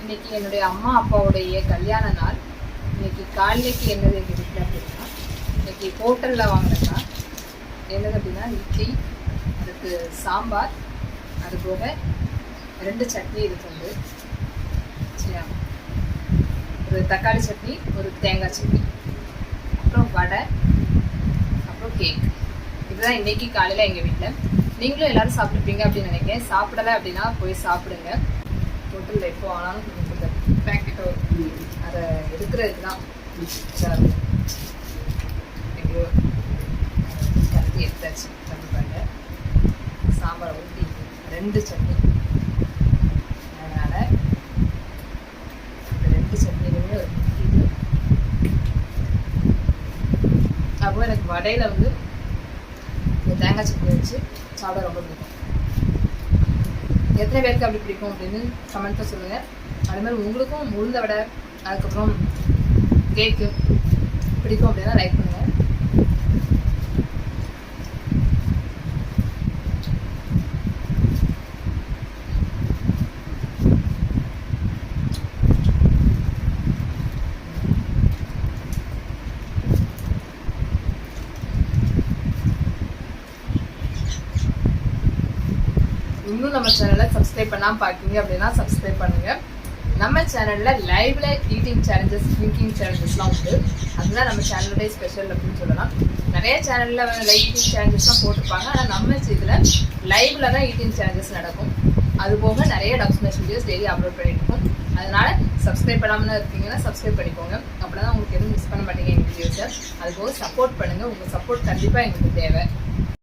இன்னைக்கு என்னுடைய அம்மா அப்பாவுடைய கல்யாண நாள். இன்னைக்கு காலைக்கு என்னது எங்கள் வீட்டில் அப்படின்னா, இன்னைக்கு ஹோட்டலில் வாங்கினேன்னா என்னது அப்படின்னா இட்லி, அதுக்கு சாம்பார், அது போக 2 சட்னி இருக்குது. சரியா, ஒரு தக்காளி சட்னி, ஒரு தேங்காய் சட்னி, அப்புறம் வடை, அப்புறம் கேக். இதுதான் இன்னைக்கு காலையில் எங்கள் வீட்டில். நீங்களும் எல்லாரும் சாப்பிட்டுப்பீங்க அப்படின்னு நினைக்கிறேன். சாப்பிடலை அப்படின்னா போய் சாப்பிடுங்க. ஹோட்டலில் எப்போ ஆனாலும் இந்த பேக்கெட்டோ அதை எடுக்கிறதுக்கு தான் எங்கேயோ கருத்தி எடுத்தாச்சு. கண்டிப்பாங்க சாம்பாரை ஊற்றி 2 சட்னி, அதனால் அந்த 2 சட்னிலுமே ஒரு இது. அப்போ எனக்கு வடையில் வந்து இந்த தேங்காய் சட்னி வச்சு சாப்பிட ரொம்ப பிடிக்கும். எத்தனை பேருக்கு அப்படி பிடிக்கும் அப்படின்னு கமெண்ட்டில் சொல்லுங்கள். அது மாதிரி உங்களுக்கும் உளுந்த வடை, அதுக்கப்புறம் கேக்கு பிடிக்கும் அப்படின்னா லைக் பண்ணுங்கள். இன்னும் நம்ம சேனலை சப்ஸ்கிரைப் பண்ணாமல் பார்க்கீங்க அப்படின்னா சப்ஸ்கிரைப் பண்ணுங்கள். நம்ம சேனலில் லைவ்ல ஈட்டிங் சேலஞ்சஸ், ட்ரிங்கிங் சேலஞ்சஸ்லாம் உண்டு. அதுதான் நம்ம சேனலுடைய ஸ்பெஷல் அப்படின்னு சொல்லலாம். நிறைய சேனலில் லைவ் ஈட்டிங் சேலஞ்சஸ்லாம் போட்டிருப்பாங்க. ஆனால் நம்ம இதில் லைவ்ல தான் ஈட்டிங் சேலஞ்சஸ் நடக்கும். அதுபோக நிறைய டாக்யூமெண்ட்ஸ் வீடியோஸ் டெய்லி அப்லோட் பண்ணிட்டு இருக்கோம். அதனால சப்ஸ்கிரைப் பண்ணாமல் இருக்கீங்கன்னா சப்ஸ்கிரைப் பண்ணிக்கோங்க. அப்படின்னா உங்களுக்கு எதுவும் மிஸ் பண்ண மாட்டீங்க எங்கள் வீடியோஸை. அதுபோக சப்போர்ட் பண்ணுங்கள். உங்கள் சப்போர்ட் கண்டிப்பாக எங்களுக்கு தேவை.